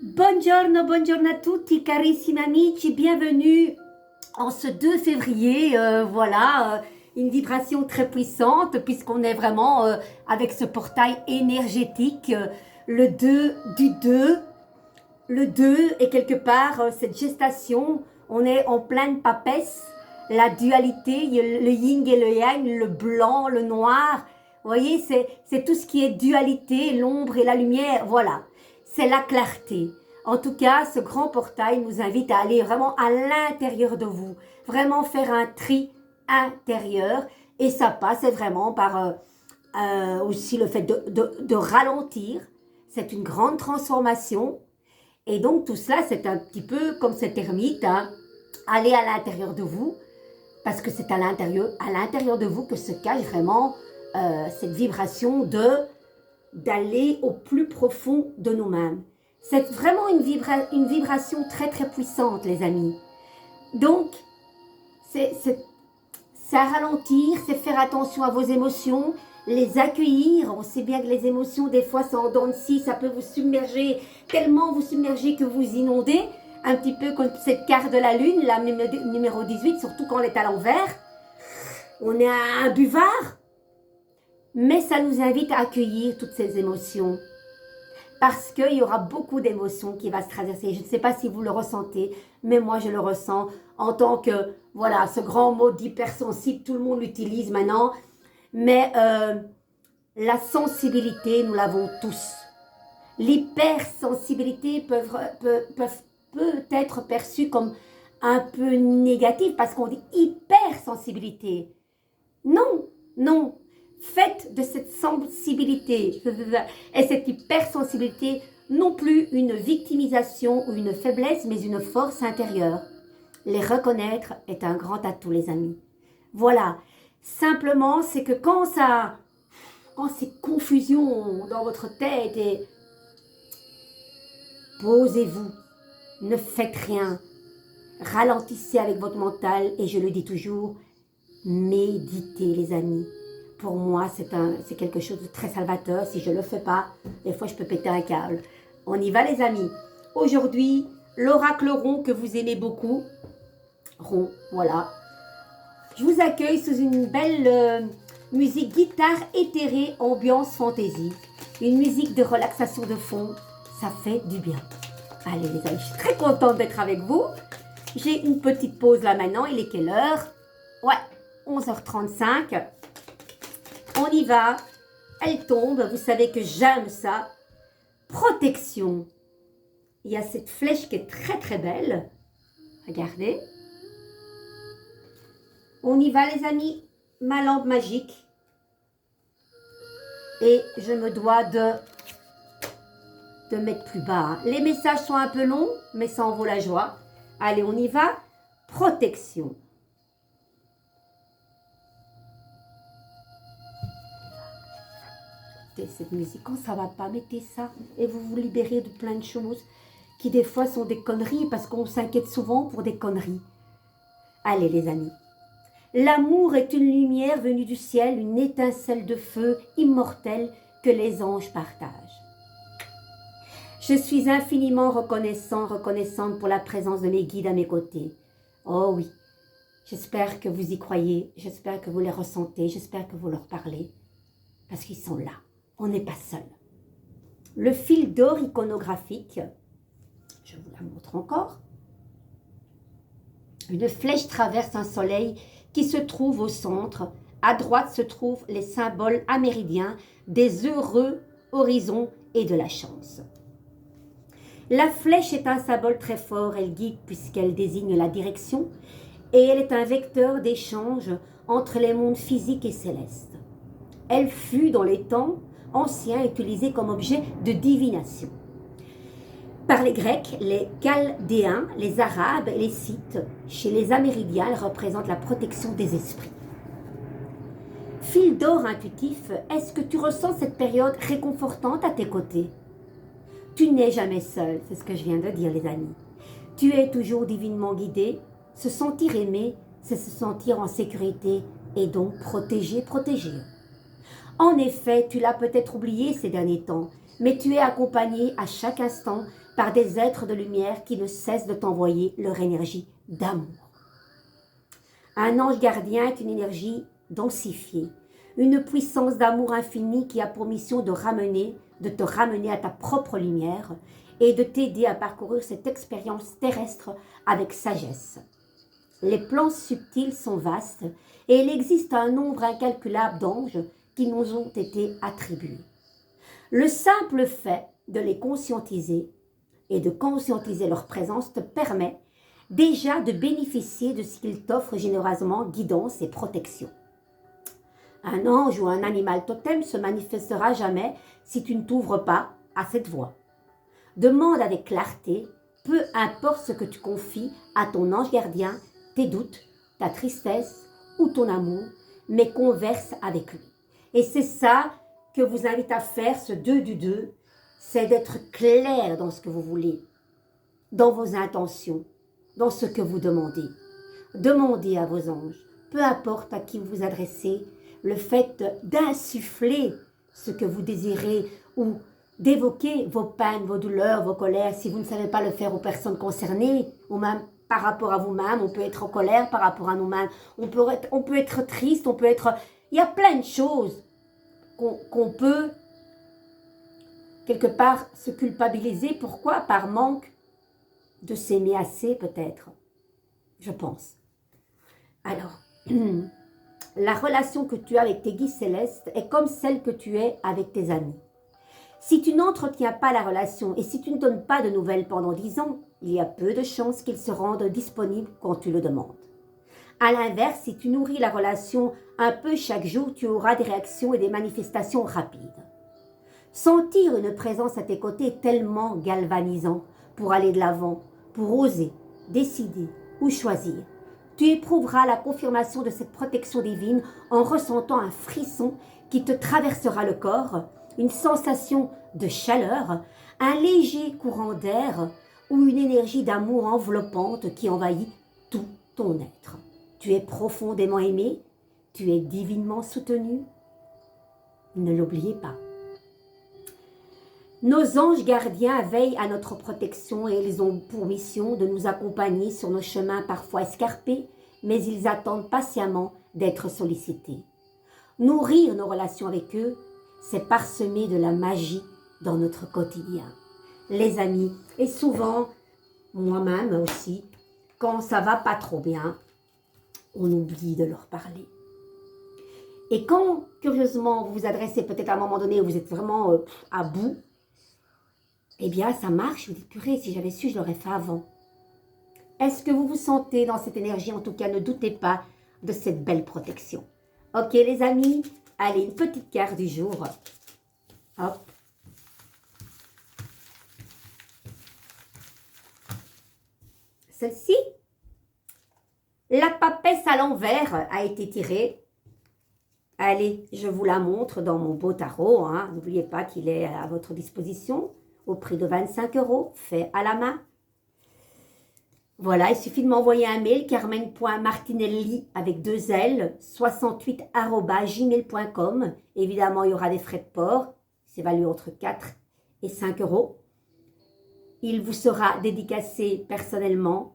Buongiorno, buongiorno a tutti carissimi amici, bienvenue en ce 2 février, une vibration très puissante puisqu'on est vraiment avec ce portail énergétique, le 2 du 2, le 2 est quelque part cette gestation, on est en pleine papesse, la dualité, il y a le yin et le yang, le blanc, le noir, vous voyez, c'est tout ce qui est dualité, l'ombre et la lumière, voilà, c'est la clarté. En tout cas, ce grand portail nous invite à aller vraiment à l'intérieur de vous, vraiment faire un tri intérieur, et ça passe vraiment par aussi le fait de ralentir, c'est une grande transformation, et donc tout cela c'est un petit peu comme cet ermite, hein, aller à l'intérieur de vous, parce que c'est à l'intérieur de vous que se cache vraiment cette vibration d'aller au plus profond de nous-mêmes. C'est vraiment une vibration très très puissante, les amis. Donc, c'est à ralentir, c'est faire attention à vos émotions, les accueillir. On sait bien que les émotions, des fois, ça en dents de scie, ça peut vous submerger, tellement vous submerger que vous inondez. Un petit peu comme cette carte de la lune, la numéro 18, surtout quand elle est à l'envers. On est un buvard, mais ça nous invite à accueillir toutes ces émotions. Parce qu'il y aura beaucoup d'émotions qui vont se traverser. Je ne sais pas si vous le ressentez, mais moi je le ressens en tant que, voilà, ce grand mot d'hypersensible, tout le monde l'utilise maintenant. Mais la sensibilité, nous l'avons tous. L'hypersensibilité peut être perçue comme un peu négative parce qu'on dit hypersensibilité. Non, non. Faites de cette sensibilité et cette hypersensibilité non plus une victimisation ou une faiblesse, mais une force intérieure. Les reconnaître est un grand atout, les amis. Voilà. Simplement, c'est que quand c'est confusion dans votre tête et posez-vous, ne faites rien, ralentissez avec votre mental et je le dis toujours, méditez, les amis. Pour moi, c'est quelque chose de très salvateur. Si je ne le fais pas, des fois, je peux péter un câble. On y va, les amis. Aujourd'hui, l'oracle rond que vous aimez beaucoup. Rond, voilà. Je vous accueille sous une belle musique guitare éthérée, ambiance fantaisie. Une musique de relaxation de fond. Ça fait du bien. Allez, les amis, je suis très contente d'être avec vous. J'ai une petite pause là maintenant. Il est quelle heure? Ouais, 11h35. On y va, elle tombe, vous savez que j'aime ça. Protection. Il y a cette flèche qui est très très belle. Regardez. On y va, les amis. Ma lampe magique. Et je me dois de mettre plus bas. Hein. Les messages sont un peu longs, mais ça en vaut la joie. Allez, on y va. Protection. Cette musique, quand ça va pas, mettez ça et vous vous libérez de plein de choses qui des fois sont des conneries parce qu'on s'inquiète souvent pour des conneries. Allez, les amis, l'amour est une lumière venue du ciel, une étincelle de feu immortelle que les anges partagent. Je suis infiniment reconnaissante pour la présence de mes guides à mes côtés. Oh oui, j'espère que vous y croyez, j'espère que vous les ressentez, j'espère que vous leur parlez parce qu'ils sont là. On n'est pas seul. Le fil d'or iconographique, je vous la montre encore. Une flèche traverse un soleil qui se trouve au centre. À droite se trouvent les symboles amérindiens des heureux horizons et de la chance. La flèche est un symbole très fort, elle guide puisqu'elle désigne la direction et elle est un vecteur d'échange entre les mondes physiques et célestes. Elle fut dans les temps anciens utilisée comme objet de divination. Par les Grecs, les Chaldéens, les Arabes et les Scythes, chez les Amérindiens, elle représente la protection des esprits. Fil d'or intuitif, est-ce que tu ressens cette période réconfortante à tes côtés? Tu n'es jamais seul, c'est ce que je viens de dire, les amis. Tu es toujours divinement guidé. Se sentir aimé, c'est se sentir en sécurité et donc protégé. En effet, tu l'as peut-être oublié ces derniers temps, mais tu es accompagné à chaque instant par des êtres de lumière qui ne cessent de t'envoyer leur énergie d'amour. Un ange gardien est une énergie densifiée, une puissance d'amour infini qui a pour mission de te ramener à ta propre lumière et de t'aider à parcourir cette expérience terrestre avec sagesse. Les plans subtils sont vastes et il existe un nombre incalculable d'anges qui nous ont été attribués. Le simple fait de les conscientiser et de conscientiser leur présence te permet déjà de bénéficier de ce qu'ils t'offrent généreusement, guidance et protection. Un ange ou un animal totem se manifestera jamais si tu ne t'ouvres pas à cette voie. Demande avec clarté, peu importe ce que tu confies à ton ange gardien, tes doutes, ta tristesse ou ton amour, mais converse avec lui. Et c'est ça que vous invite à faire, ce 2 du 2, c'est d'être clair dans ce que vous voulez, dans vos intentions, dans ce que vous demandez. Demandez à vos anges, peu importe à qui vous vous adressez, le fait d'insuffler ce que vous désirez ou d'évoquer vos peines, vos douleurs, vos colères. Si vous ne savez pas le faire aux personnes concernées, ou même par rapport à vous-même, on peut être en colère par rapport à nous-mêmes, on peut être triste, on peut être... Il y a plein de choses qu'on peut quelque part se culpabiliser. Pourquoi? Par manque de s'aimer assez peut-être, je pense. Alors, la relation que tu as avec tes guides célestes est comme celle que tu es avec tes amis. Si tu n'entretiens pas la relation et si tu ne donnes pas de nouvelles pendant 10 ans, il y a peu de chances qu'ils se rendent disponibles quand tu le demandes. À l'inverse, si tu nourris la relation un peu chaque jour, tu auras des réactions et des manifestations rapides. Sentir une présence à tes côtés est tellement galvanisant pour aller de l'avant, pour oser, décider ou choisir. Tu éprouveras la confirmation de cette protection divine en ressentant un frisson qui te traversera le corps, une sensation de chaleur, un léger courant d'air ou une énergie d'amour enveloppante qui envahit tout ton être. Tu es profondément aimé, tu es divinement soutenu. Ne l'oubliez pas. Nos anges gardiens veillent à notre protection et ils ont pour mission de nous accompagner sur nos chemins parfois escarpés, mais ils attendent patiemment d'être sollicités. Nourrir nos relations avec eux, c'est parsemer de la magie dans notre quotidien. Les amis, et souvent, moi-même aussi, quand ça va pas trop bien, on oublie de leur parler. Et quand, curieusement, vous vous adressez peut-être à un moment donné où vous êtes vraiment à bout, eh bien, ça marche. Vous dites, purée, si j'avais su, je l'aurais fait avant. Est-ce que vous vous sentez dans cette énergie? En tout cas, ne doutez pas de cette belle protection. Ok, les amis, allez, une petite carte du jour. Hop. Celle-ci, la papesse à l'envers a été tirée. Allez, je vous la montre dans mon beau tarot. Hein. N'oubliez pas qu'il est à votre disposition au prix de 25 €, fait à la main. Voilà, il suffit de m'envoyer un mail, carmen.martinelli avec 2 L, 68@gmail.com. Évidemment, il y aura des frais de port. C'est valu entre 4 et 5 €. Il vous sera dédicacé personnellement.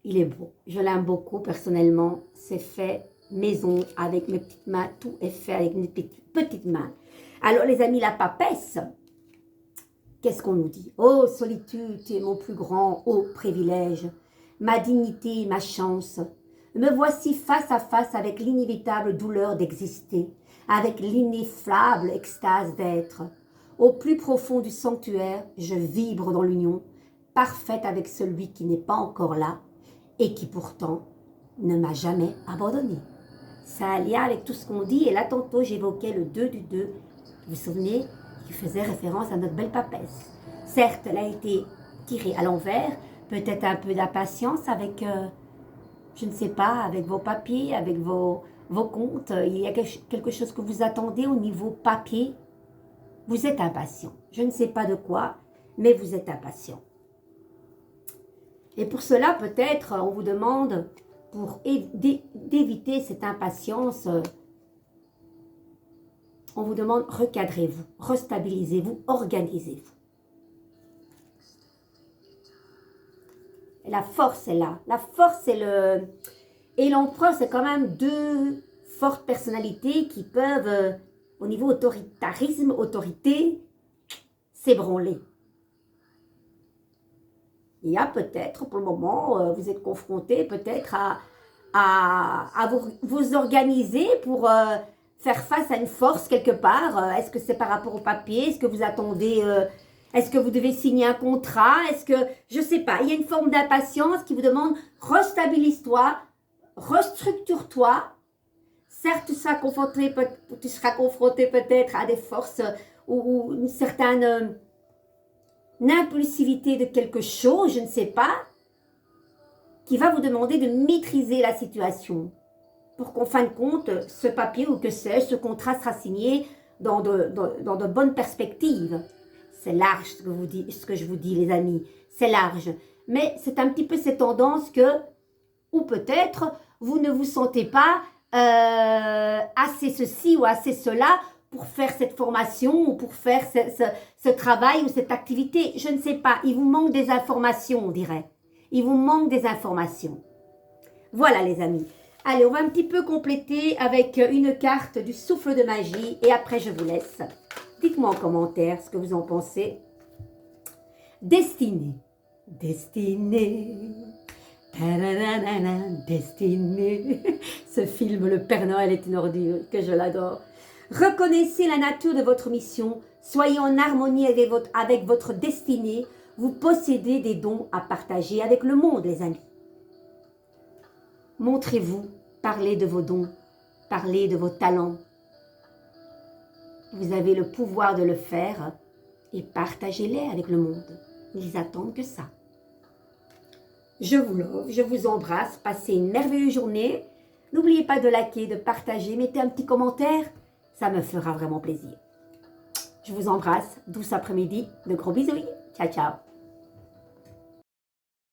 Il est beau. Je l'aime beaucoup personnellement. C'est fait maison avec mes petites mains. Tout est fait avec mes petites mains. Alors les amis, la papesse, qu'est-ce qu'on nous dit? Oh solitude, tu es mon plus grand haut privilège, ma dignité, ma chance. Me voici face à face avec l'inévitable douleur d'exister, avec l'ineffable extase d'être. Au plus profond du sanctuaire, je vibre dans l'union, parfaite avec celui qui n'est pas encore là et qui pourtant ne m'a jamais abandonné. Ça a un lien avec tout ce qu'on dit. Et là, tantôt, j'évoquais le 2 du 2. Vous vous souvenez, qui faisait référence à notre belle papesse. Certes, elle a été tirée à l'envers. Peut-être un peu d'impatience avec, je ne sais pas, avec vos papiers, avec vos comptes. Il y a quelque chose que vous attendez au niveau papier. Vous êtes impatient. Je ne sais pas de quoi, mais vous êtes impatient. Et pour cela, peut-être, on vous demande, pour d'éviter cette impatience, on vous demande recadrez-vous, restabilisez-vous, organisez-vous. La force est là. La force est le... Et l'empereur, c'est quand même deux fortes personnalités qui peuvent, au niveau autoritarisme, autorité, s'ébranler. Il y a peut-être, pour le moment, vous êtes confronté peut-être à vous organiser pour faire face à une force quelque part. Est-ce que c'est par rapport au papier? Est-ce que vous attendez... est-ce que vous devez signer un contrat? Est-ce que... Je ne sais pas. Il y a une forme d'impatience qui vous demande restabilise-toi, restructure-toi. Certes, tu seras confronté peut-être à des forces ou une certaine impulsivité de quelque chose, je ne sais pas, qui va vous demander de maîtriser la situation pour qu'en fin de compte, ce papier ou que sais-je, ce contrat sera signé dans de bonnes perspectives. C'est large ce que je vous dis, les amis. C'est large. Mais c'est un petit peu cette tendance que, ou peut-être, vous ne vous sentez pas assez ceci ou assez cela pour faire cette formation ou pour faire ce travail ou cette activité. Je ne sais pas. Il vous manque des informations, on dirait. Il vous manque des informations. Voilà, les amis. Allez, on va un petit peu compléter avec une carte du souffle de magie et après, je vous laisse. Dites-moi en commentaire ce que vous en pensez. Destinée. Destinée. Destinée. Ce film, Le Père Noël est une ordure, que je l'adore. Reconnaissez la nature de votre mission. Soyez en harmonie avec votre destinée. Vous possédez des dons à partager avec le monde, les amis. Montrez-vous, parlez de vos dons, parlez de vos talents. Vous avez le pouvoir de le faire et partagez-les avec le monde. Ils attendent que ça. Je vous love, je vous embrasse. Passez une merveilleuse journée. N'oubliez pas de liker, de partager. Mettez un petit commentaire. Ça me fera vraiment plaisir. Je vous embrasse. Douce après-midi. De gros bisous. Ciao, ciao.